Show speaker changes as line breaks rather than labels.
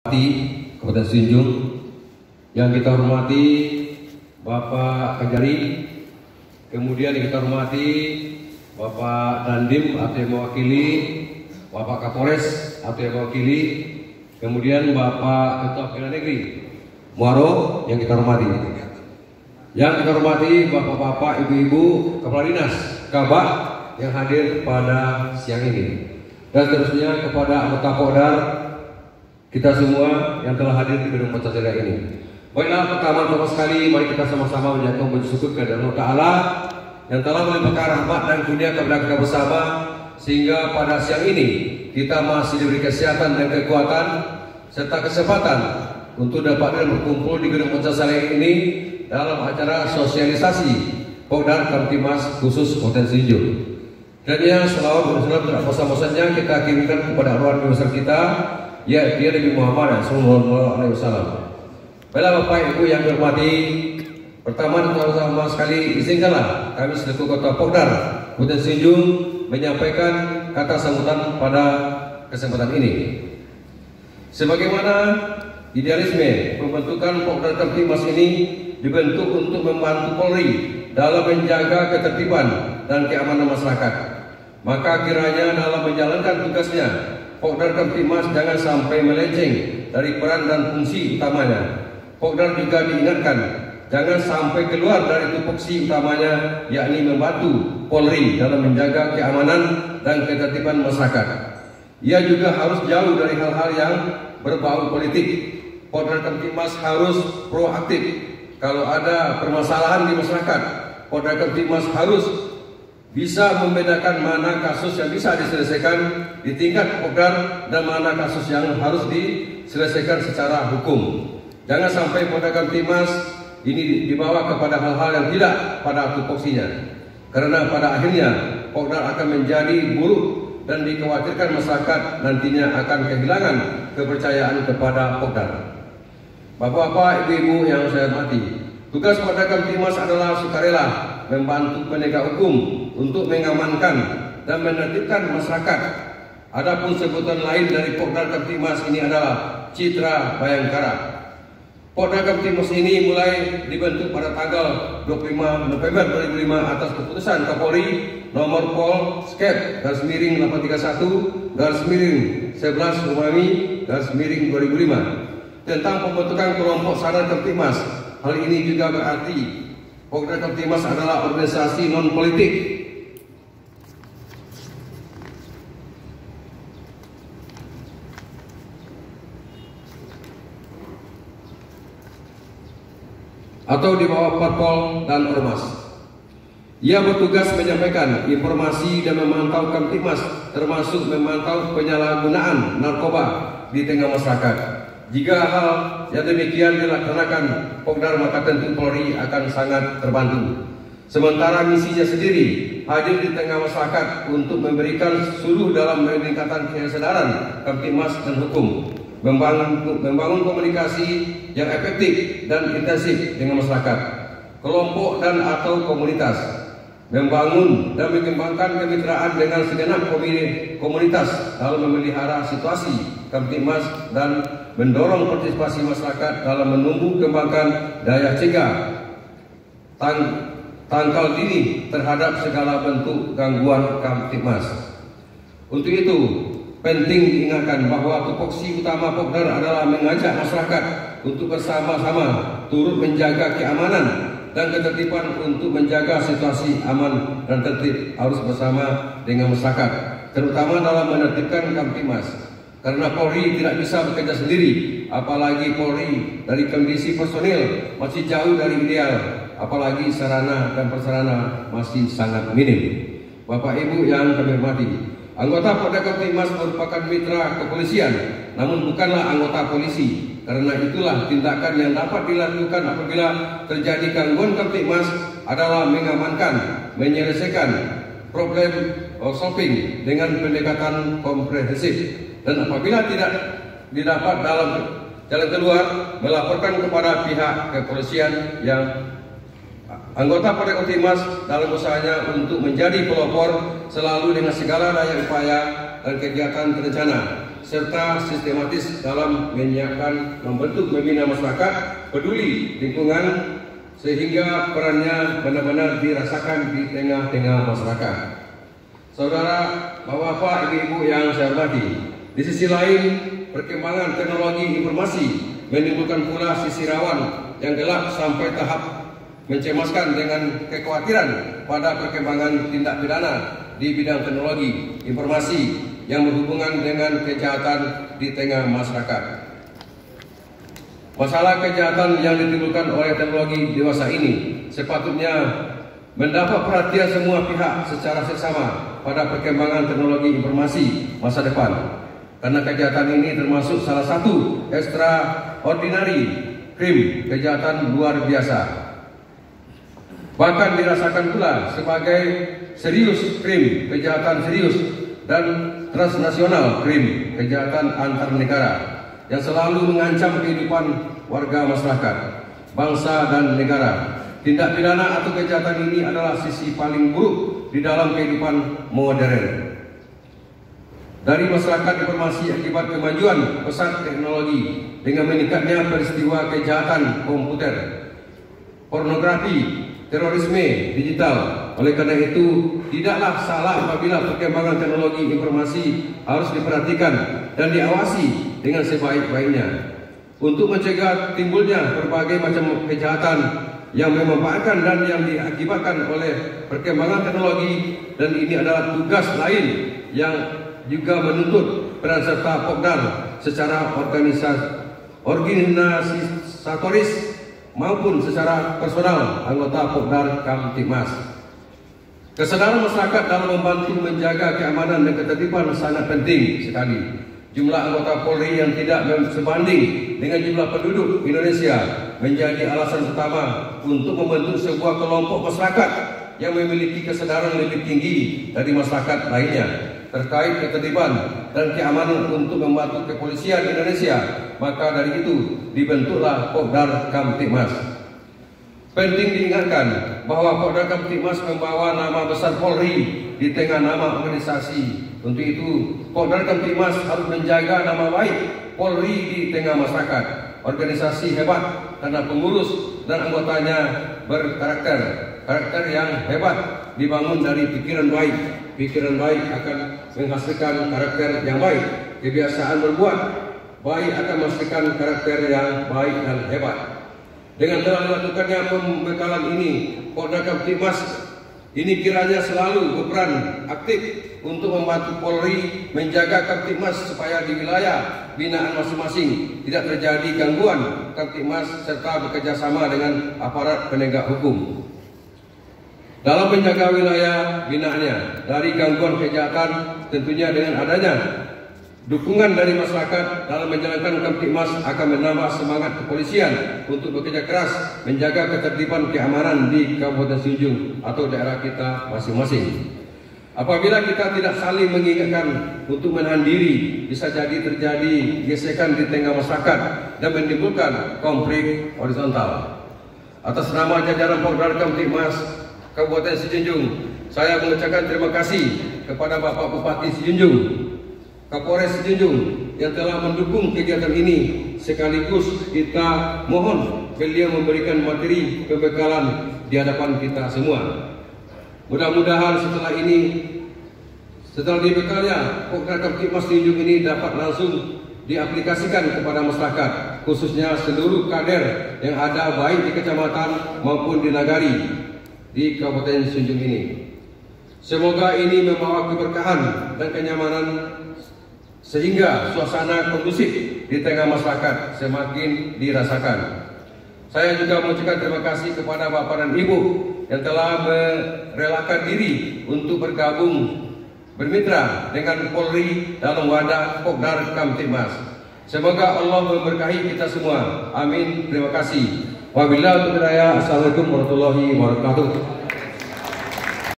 Kabupaten Sinjung, yang kita hormati Bapak Kajari, kemudian yang kita hormati Bapak Dandim atau yang mewakili, Bapak Kapolres atau yang mewakili, kemudian Bapak Ketua Pengadilan Negeri Muaro yang kita hormati. Yang kita hormati Bapak-bapak, Ibu-ibu, Kepala Dinas, Kabak yang hadir pada siang ini. Dan seterusnya kepada anggota Pokdar kita semua yang telah hadir di gedung Pancasila ini. Baiklah, pertama sekali mari kita sama-sama menjatuhkan puji syukur kepada Allah Ta'ala yang telah melimpahkan rahmat dan kurnia kepada kita bersama, sehingga pada siang ini kita masih diberi kesehatan dan kekuatan serta kesempatan untuk dapat berkumpul di gedung Pancasila ini dalam acara sosialisasi Pokdar Kamtibmas khusus Kabupaten Sinjung. Dan yang selawat tidak bosan-bosannya kita kirimkan kepada arwah besar kita, ya dia Nabi Muhammad sallallahu alaihi wasallam. Baiklah Bapak Ibu yang dihormati, pertama sekali izinkanlah kami selaku Ketua Pokdar Kabupaten Sinjung menyampaikan kata sambutan pada kesempatan ini. Sebagaimana idealisme pembentukan Pokdar Kamtibmas ini dibentuk untuk membantu Polri dalam menjaga ketertiban dan keamanan masyarakat, maka kiranya dalam menjalankan tugasnya Pokdar Kamtibmas jangan sampai melenceng dari peran dan fungsi utamanya. Pokdar juga diingatkan jangan sampai keluar dari tupoksi utamanya, yakni membantu Polri dalam menjaga keamanan dan ketertiban masyarakat. Ia juga harus jauh dari hal-hal yang berbau politik. Pokdar Kamtibmas harus proaktif. Kalau ada permasalahan di masyarakat, Pokdar Kamtibmas harus bisa membedakan mana kasus yang bisa diselesaikan di tingkat Pokdar dan mana kasus yang harus diselesaikan secara hukum. Jangan sampai Pokdar Kamtibmas ini dibawa kepada hal-hal yang tidak pada tupoksinya, karena pada akhirnya Pokdar akan menjadi buruk dan dikhawatirkan masyarakat nantinya akan kehilangan kepercayaan kepada Pokdar. Bapak-bapak, ibu-ibu yang saya hormati, tugas Pokdar Kamtibmas adalah sukarela membantu penegak hukum untuk mengamankan dan menertibkan masyarakat. Adapun sebutan lain dari Pokdar Kamtibmas ini adalah Citra Bayangkara. Pokdar Kamtibmas ini mulai dibentuk pada tanggal 25 November 2005 atas keputusan Kapolri nomor Pol Skep /11/11/2005 tentang pembentukan kelompok sadar Kamtibmas. Hal ini juga berarti Pokdar Kamtibmas adalah organisasi non politik atau di bawah parpol dan ormas. Ia bertugas menyampaikan informasi dan memantau Kamtibmas, termasuk memantau penyalahgunaan narkoba di tengah masyarakat. Jika hal yang demikian dilaksanakan Pokdar, maka tentu Polri akan sangat terbantu. Sementara misinya sendiri hadir di tengah masyarakat untuk memberikan suluh dalam meningkatkan kesadaran Kamtibmas dan hukum, membangun komunikasi yang efektif dan intensif dengan masyarakat, kelompok dan atau komunitas, membangun dan mengembangkan kemitraan dengan segenap komunitas dalam memelihara situasi Kamtibmas dan mendorong partisipasi masyarakat dalam menumbuh kembangkan daya cegah tangkal dini terhadap segala bentuk gangguan Kamtibmas. Untuk itu penting diingatkan bahwa tupoksi utama Pokdar adalah mengajak masyarakat untuk bersama-sama turut menjaga keamanan dan ketertiban. Untuk menjaga situasi aman dan tertib harus bersama dengan masyarakat, terutama dalam menertibkan Kamtibmas. Karena Polri tidak bisa bekerja sendiri, apalagi Polri dari kondisi personil masih jauh dari ideal, apalagi sarana dan prasarana masih sangat minim. Bapak Ibu yang kami hormati, anggota Pokdar Kamtibmas merupakan mitra kepolisian, namun bukanlah anggota polisi. Karena itulah tindakan yang dapat dilakukan apabila terjadi gangguan Kamtibmas adalah mengamankan, menyelesaikan problem solving dengan pendekatan komprehensif. Dan apabila tidak didapat dalam jalan keluar, melaporkan kepada pihak kepolisian yang anggota Pokdar Kamtibmas dalam usahanya untuk menjadi pelopor selalu dengan segala daya upaya dan kegiatan terencana serta sistematis dalam menyiapkan, membentuk, membina masyarakat peduli lingkungan sehingga perannya benar-benar dirasakan di tengah-tengah masyarakat. Saudara, bapak-bapak, ibu-ibu yang saya hormati, di sisi lain perkembangan teknologi informasi menimbulkan pula sisi rawan yang gelap sampai tahap mencemaskan dengan kekhawatiran pada perkembangan tindak pidana di bidang teknologi informasi yang berhubungan dengan kejahatan di tengah masyarakat. Masalah kejahatan yang ditimbulkan oleh teknologi dewasa ini sepatutnya mendapat perhatian semua pihak secara seksama pada perkembangan teknologi informasi masa depan. Karena kejahatan ini termasuk salah satu extraordinary crime, kejahatan luar biasa. Bahkan dirasakan pula sebagai serius crime, kejahatan serius, dan transnasional crime, kejahatan antar negara yang selalu mengancam kehidupan warga masyarakat, bangsa dan negara. Tindak pidana atau kejahatan ini adalah sisi paling buruk di dalam kehidupan modern. Dari masyarakat informasi akibat kemajuan pesat teknologi dengan meningkatnya peristiwa kejahatan komputer, pornografi, terorisme digital. Oleh karena itu, tidaklah salah apabila perkembangan teknologi informasi harus diperhatikan dan diawasi dengan sebaik-baiknya untuk mencegah timbulnya berbagai macam kejahatan yang memanfaatkan dan yang diakibatkan oleh perkembangan teknologi. Dan ini adalah tugas lain yang juga menuntut peran serta Pokdar secara organisatoris maupun secara personal anggota Pokdar Kamtibmas. Kesadaran masyarakat dalam membantu menjaga keamanan dan ketertiban sangat penting sekali. Jumlah anggota Polri yang tidak sebanding dengan jumlah penduduk Indonesia menjadi alasan utama untuk membentuk sebuah kelompok masyarakat yang memiliki kesadaran lebih tinggi dari masyarakat lainnya terkait ketertiban dan keamanan untuk membantu kepolisian Indonesia. Maka dari itu dibentuklah Pokdar Kamtibmas. Penting diingatkan bahwa Pokdar Kamtibmas membawa nama besar Polri di tengah nama organisasi. Untuk itu Pokdar Kamtibmas harus menjaga nama baik Polri di tengah masyarakat. Organisasi hebat karena pengurus dan anggotanya karakter yang hebat dibangun dari pikiran baik. Pikiran baik akan menghasilkan karakter yang baik. Kebiasaan berbuat baik akan menghasilkan karakter yang baik dan hebat. Dengan telah dilakukannya pembekalan ini, Pokdar Kamtibmas ini kiranya selalu berperan aktif untuk membantu Polri menjaga Kamtibmas supaya di wilayah binaan masing-masing tidak terjadi gangguan Kamtibmas serta bekerjasama dengan aparat penegak hukum dalam menjaga wilayah binaannya dari gangguan kejahatan. Tentunya dengan adanya dukungan dari masyarakat dalam menjalankan Kamtibmas akan menambah semangat kepolisian untuk bekerja keras menjaga ketertiban keamanan di Kabupaten Sijung atau daerah kita masing-masing. Apabila kita tidak saling mengingatkan untuk menahan diri, bisa jadi terjadi gesekan di tengah masyarakat dan menimbulkan konflik horizontal. Atas nama jajaran Pokdar Kamtibmas Kabupaten Sijunjung, saya mengucapkan terima kasih kepada Bapak Bupati Sijunjung, Kapolres Sijunjung yang telah mendukung kegiatan ini, sekaligus kita mohon beliau memberikan materi pembekalan di hadapan kita semua. Mudah-mudahan setelah dibekalnya Pokdar Kamtibmas Sijunjung ini dapat langsung diaplikasikan kepada masyarakat, khususnya seluruh kader yang ada baik di kecamatan maupun di nagari di Kabupaten Sijunjung ini. Semoga ini membawa keberkahan dan kenyamanan sehingga suasana kondusif di tengah masyarakat semakin dirasakan. Saya juga mengucapkan terima kasih kepada Bapak dan Ibu yang telah merelakan diri untuk bergabung bermitra dengan Polri dalam wadah Pokdar Kamtibmas. Semoga Allah memberkahi kita semua. Amin. Terima kasih. Wabillahi taufiq. Assalamualaikum warahmatullahi wabarakatuh.